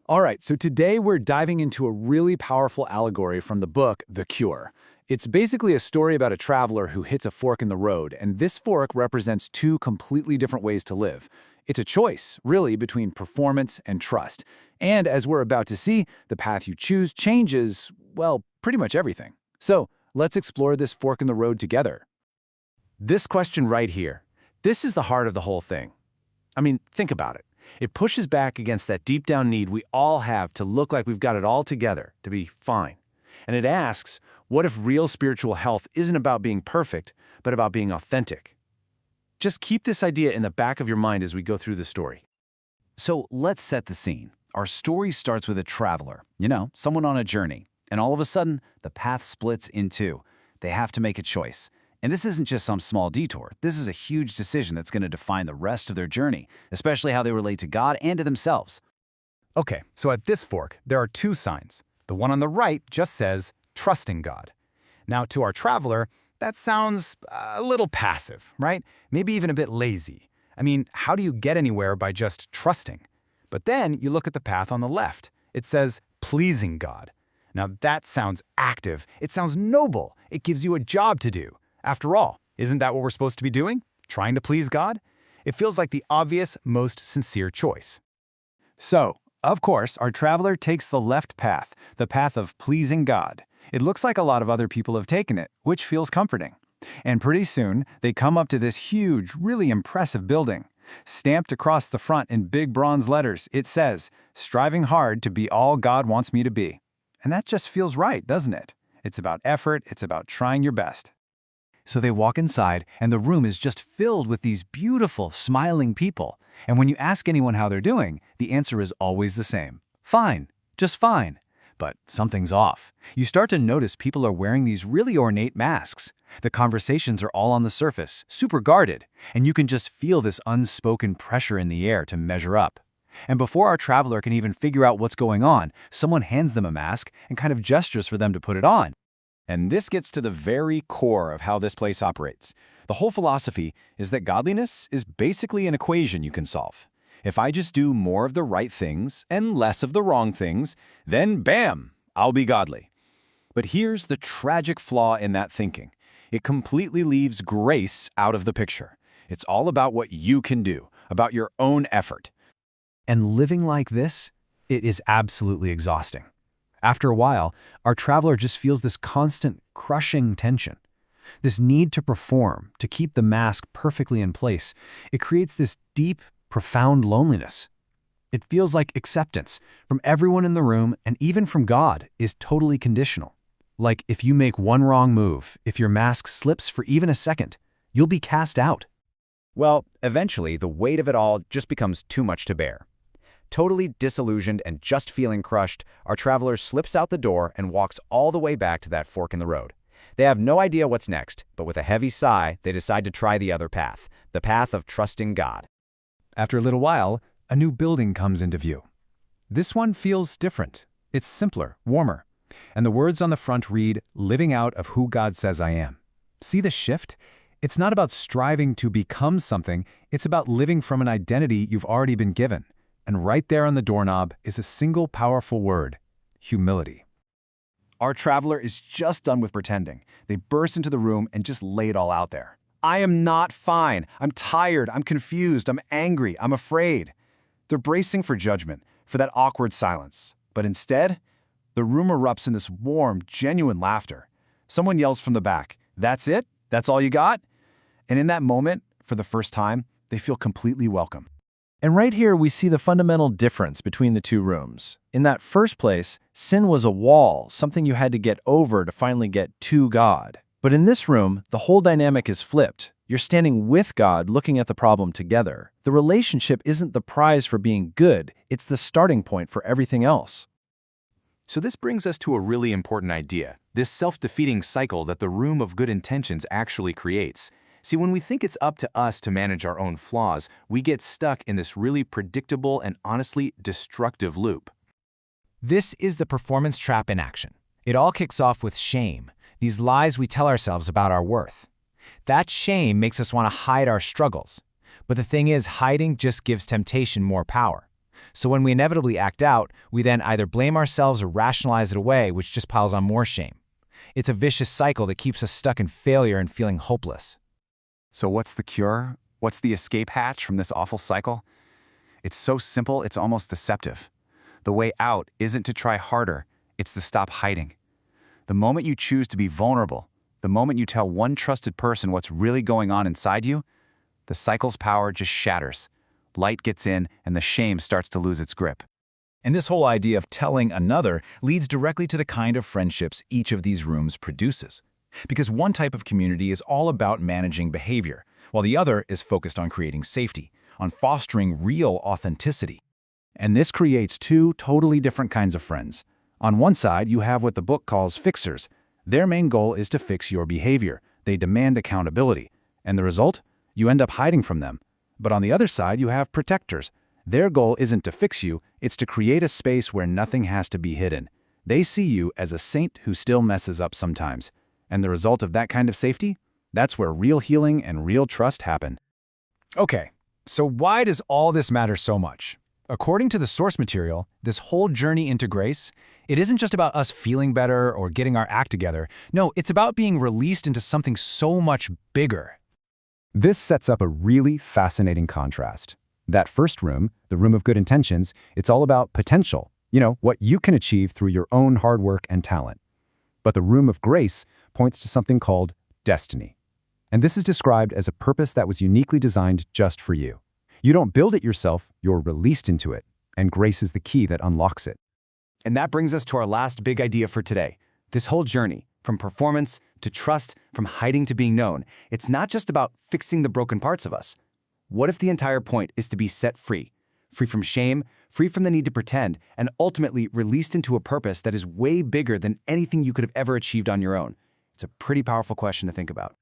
All right, so today we're diving into a really powerful allegory from the book, The Cure. It's basically a story about a traveler who hits a fork in the road, and this fork represents two completely different ways to live. It's a choice, really, between performance and trust. And as we're about to see, the path you choose changes, well, pretty much everything. So let's explore this fork in the road together. This question right here, this is the heart of the whole thing. I mean, think about it. It pushes back against that deep down need we all have to look like we've got it all together, to be fine. And it asks, what if real spiritual health isn't about being perfect, but about being authentic? Just keep this idea in the back of your mind as we go through the story. So let's set the scene. Our story starts with a traveler, someone on a journey, and all of a sudden, the path splits in two. They have to make a choice. And this isn't just some small detour. This is a huge decision that's going to define the rest of their journey, especially how they relate to God and to themselves. Okay, so at this fork, there are two signs. The one on the right just says, trusting God. Now, to our traveler, that sounds a little passive, right? Maybe even a bit lazy. I mean, how do you get anywhere by just trusting? But then you look at the path on the left. It says, pleasing God. Now, that sounds active. It sounds noble. It gives you a job to do. After all, isn't that what we're supposed to be doing? Trying to please God? It feels like the obvious, most sincere choice. So, of course, our traveler takes the left path, the path of pleasing God. It looks like a lot of other people have taken it, which feels comforting. And pretty soon, they come up to this huge, really impressive building. Stamped across the front in big bronze letters, it says, "Striving hard to be all God wants me to be." And that just feels right, doesn't it? It's about effort, it's about trying your best. So they walk inside, and the room is just filled with these beautiful, smiling people. And when you ask anyone how they're doing, the answer is always the same. Fine, just fine. But something's off. You start to notice people are wearing these really ornate masks. The conversations are all on the surface, super guarded, and you can just feel this unspoken pressure in the air to measure up. And before our traveler can even figure out what's going on, someone hands them a mask and kind of gestures for them to put it on. And this gets to the very core of how this place operates. The whole philosophy is that godliness is basically an equation you can solve. If I just do more of the right things and less of the wrong things, then bam, I'll be godly. But here's the tragic flaw in that thinking. It completely leaves grace out of the picture. It's all about what you can do, about your own effort. And living like this, it is absolutely exhausting. After a while, our traveler just feels this constant, crushing tension. This need to perform, to keep the mask perfectly in place. It creates this deep, profound loneliness. It feels like acceptance from everyone in the room and even from God is totally conditional. Like if you make one wrong move, if your mask slips for even a second, you'll be cast out. Well, eventually, the weight of it all just becomes too much to bear. Totally disillusioned and just feeling crushed, our traveler slips out the door and walks all the way back to that fork in the road. They have no idea what's next, but with a heavy sigh, they decide to try the other path, the path of trusting God. After a little while, a new building comes into view. This one feels different. It's simpler, warmer. And the words on the front read, "Living out of who God says I am." See the shift? It's not about striving to become something, it's about living from an identity you've already been given. And right there on the doorknob is a single powerful word, humility. Our traveler is just done with pretending. They burst into the room and just lay it all out there. I am not fine. I'm tired. I'm confused. I'm angry. I'm afraid. They're bracing for judgment, for that awkward silence. But instead, the room erupts in this warm, genuine laughter. Someone yells from the back, "That's it? That's all you got?" And in that moment, for the first time, they feel completely welcome. And right here, we see the fundamental difference between the two rooms. In that first place, sin was a wall, something you had to get over to finally get to God. But in this room, the whole dynamic is flipped. You're standing with God, looking at the problem together. The relationship isn't the prize for being good, it's the starting point for everything else. So this brings us to a really important idea, this self-defeating cycle that the room of good intentions actually creates. See, when we think it's up to us to manage our own flaws, we get stuck in this really predictable and honestly destructive loop. This is the performance trap in action. It all kicks off with shame, these lies we tell ourselves about our worth. That shame makes us want to hide our struggles. But the thing is, hiding just gives temptation more power. So when we inevitably act out, we then either blame ourselves or rationalize it away, which just piles on more shame. It's a vicious cycle that keeps us stuck in failure and feeling hopeless. So what's the cure? What's the escape hatch from this awful cycle? It's so simple, it's almost deceptive. The way out isn't to try harder, it's to stop hiding. The moment you choose to be vulnerable, the moment you tell one trusted person what's really going on inside you, the cycle's power just shatters. Light gets in, and the shame starts to lose its grip. And this whole idea of telling another leads directly to the kind of friendships each of these rooms produces. Because one type of community is all about managing behavior, while the other is focused on creating safety, on fostering real authenticity. And this creates two totally different kinds of friends. On one side, you have what the book calls fixers. Their main goal is to fix your behavior. They demand accountability. And the result? You end up hiding from them. But on the other side, you have protectors. Their goal isn't to fix you, it's to create a space where nothing has to be hidden. They see you as a saint who still messes up sometimes. And the result of that kind of safety? That's where real healing and real trust happen. Okay, so why does all this matter so much? According to the source material, this whole journey into grace, it isn't just about us feeling better or getting our act together. No, it's about being released into something so much bigger. This sets up a really fascinating contrast. That first room, the room of good intentions, it's all about potential, what you can achieve through your own hard work and talent. But the room of grace points to something called destiny. And this is described as a purpose that was uniquely designed just for you. You don't build it yourself, you're released into it, and grace is the key that unlocks it. And that brings us to our last big idea for today. This whole journey, from performance to trust, from hiding to being known, it's not just about fixing the broken parts of us. What if the entire point is to be set free? Free from shame, free from the need to pretend, and ultimately released into a purpose that is way bigger than anything you could have ever achieved on your own. It's a pretty powerful question to think about.